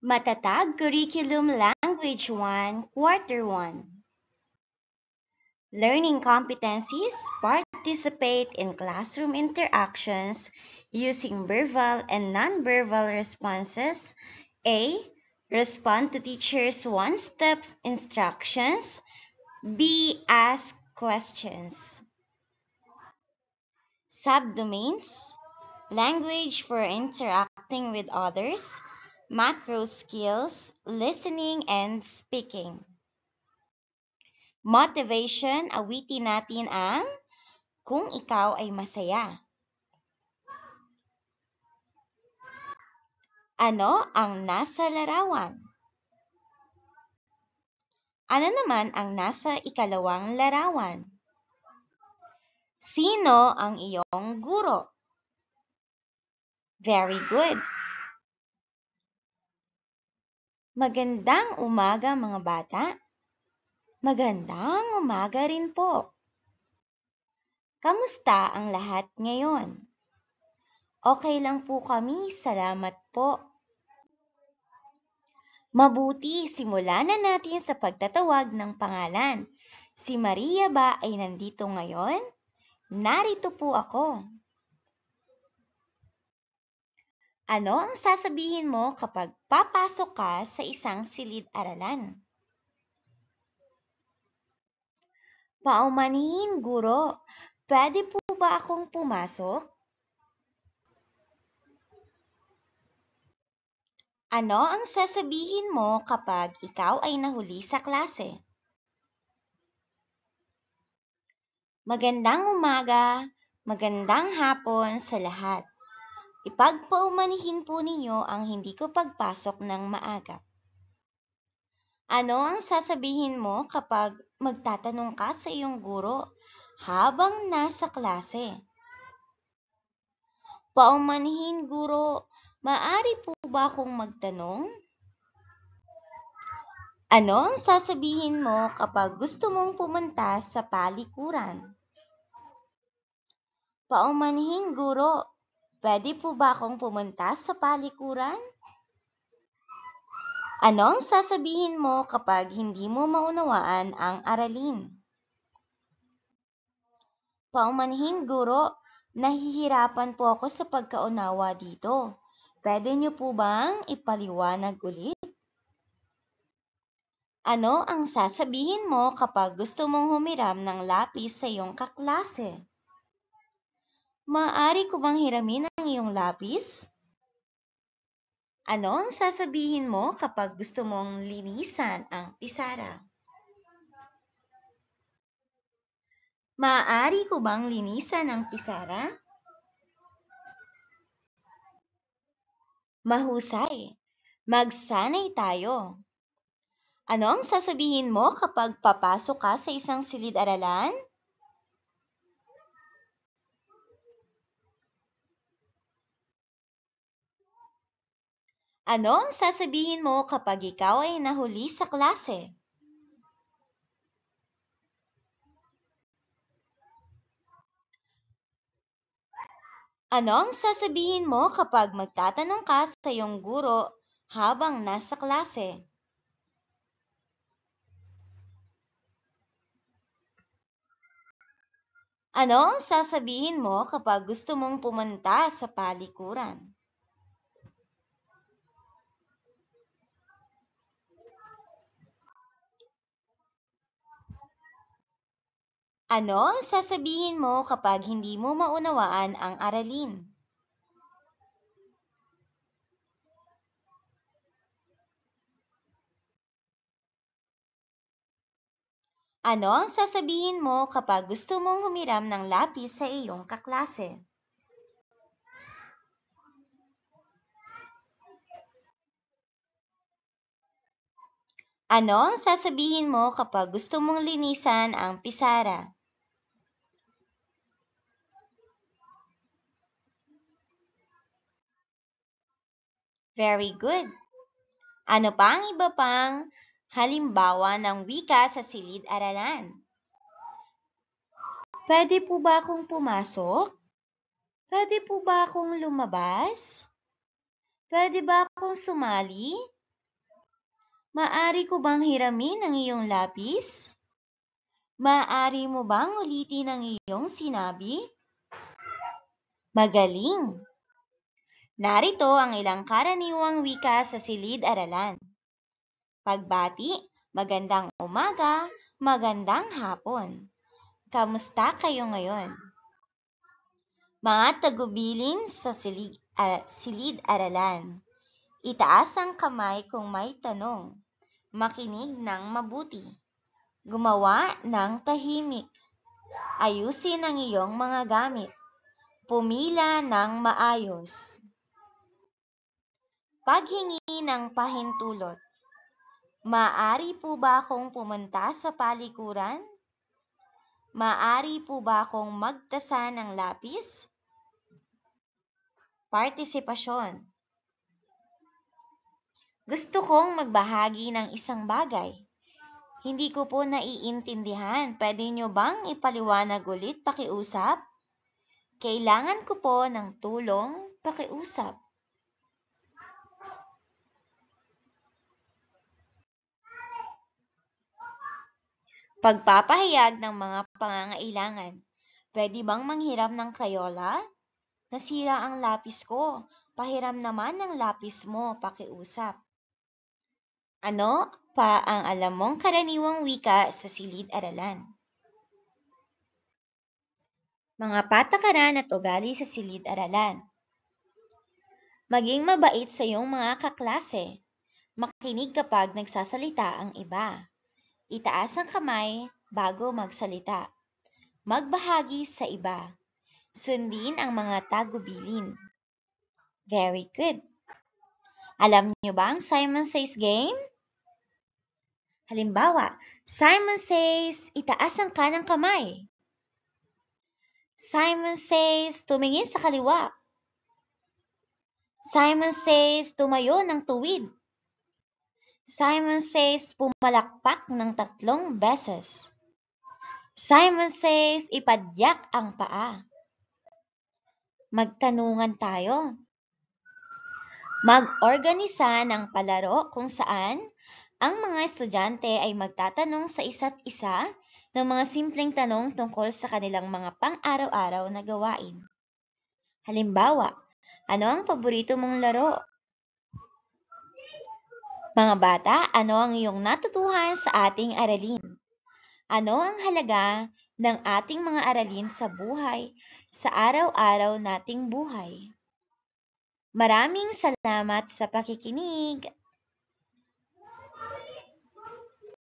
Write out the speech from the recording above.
Matatag Curriculum Language 1, Quarter 1. Learning competencies participate in classroom interactions using verbal and nonverbal responses. A. Respond to teachers' one-step instructions. B. Ask questions. Subdomains: language for interacting with others, macro skills, listening and speaking. Motivation, awitin natin ang Kung Ikaw ay Masaya. Ano ang nasa larawan? Ano naman ang nasa ikalawang larawan? Sino ang iyong guro? Very good. Magandang umaga mga bata. Magandang umaga rin po. Kamusta ang lahat ngayon? Okay lang po kami, salamat po. Mabuti, simulan na natin sa pagtatawag ng pangalan. Si Maria ba ay nandito ngayon? Narito po ako. Ano ang sasabihin mo kapag papasok ka sa isang silid-aralan? Paumanhin, guro. Pwede po ba akong pumasok? Ano ang sasabihin mo kapag ikaw ay nahuli sa klase? Magandang umaga, magandang hapon sa lahat. Ipagpaumanihin po ninyo ang hindi ko pagpasok ng maaga. Ano ang sasabihin mo kapag magtatanong ka sa iyong guro habang nasa klase? Paumanhin, guro. Maaari po ba akong magtanong? Ano ang sasabihin mo kapag gusto mong pumunta sa palikuran? Paumanhin, guro. Pwede po ba akong pumunta sa palikuran? Ano ang sasabihin mo kapag hindi mo maunawaan ang aralin? Paumanhin, guro. Nahihirapan po ako sa pagkaunawa dito. Pwede niyo po bang ipaliwanag ulit? Ano ang sasabihin mo kapag gusto mong humiram ng lapis sa iyong kaklase? Maaari ko bang hiramin ang iyong lapis? Ano ang sasabihin mo kapag gusto mong linisan ang pisara? Maaari ko bang linisan ang pisara? Mahusay. Magsanay tayo. Ano ang sasabihin mo kapag papasok ka sa isang silid-aralan? Ano ang sasabihin mo kapag ikaw ay nahuli sa klase? Ano ang sasabihin mo kapag magtatanong ka sa iyong guro habang nasa klase? Ano ang sasabihin mo kapag gusto mong pumunta sa palikuran? Ano ang sasabihin mo kapag hindi mo maunawaan ang aralin? Ano ang sasabihin mo kapag gusto mong humiram ng lapis sa iyong kaklase? Ano ang sasabihin mo kapag gusto mong linisan ang pisara? Very good. Ano pa ang iba pang halimbawa ng wika sa silid-aralan? Pwede po ba akong pumasok? Pwede po ba akong lumabas? Pwede ba akong sumali? Maaari ko bang hiramin ang iyong lapis? Maaari mo bang ulitin ang iyong sinabi? Magaling! Narito ang ilang karaniwang wika sa silid-aralan. Pagbati, magandang umaga, magandang hapon. Kamusta kayo ngayon? Mga tagubilin sa silid-aralan. Itaas ang kamay kung may tanong. Makinig ng mabuti. Gumawa ng tahimik. Ayusin ang iyong mga gamit. Pumila ng maayos. Paghingi ng pahintulot. Maaari po ba akong pumunta sa palikuran? Maaari po ba akong magtasa ng lapis? Partisipasyon. Gusto kong magbahagi ng isang bagay. Hindi ko po naiintindihan. Pwede nyo bang ipaliwanag ulit, pakiusap? Kailangan ko po ng tulong, pakiusap. Pagpapahayag ng mga pangangailangan. Pwede bang manghiram ng Crayola? Nasira ang lapis ko. Pahiram naman ng lapis mo, pakiusap. Ano pa ang alam mong karaniwang wika sa silid-aralan? Mga patakaran at ugali sa silid-aralan. Maging mabait sa iyong mga kaklase. Makinig kapag nagsasalita ang iba. Itaas ang kamay bago magsalita. Magbahagi sa iba. Sundin ang mga tagubilin. Very good. Alam niyo ba ang Simon Says game? Halimbawa, Simon says, itaas ang kanang kamay. Simon says, tumingin sa kaliwa. Simon says, tumayo ng tuwid. Simon says, pumalakpak ng 3 beses. Simon says, ipadyak ang paa. Magtanungan tayo. Mag-organisa ng palaro kung saan ang mga estudyante ay magtatanong sa isa't isa ng mga simpleng tanong tungkol sa kanilang mga pang-araw-araw na gawain. Halimbawa, ano ang paborito mong laro? Mga bata, ano ang iyong natutuhan sa ating aralin? Ano ang halaga ng ating mga aralin sa buhay, sa araw-araw nating buhay? Maraming salamat sa pakikinig.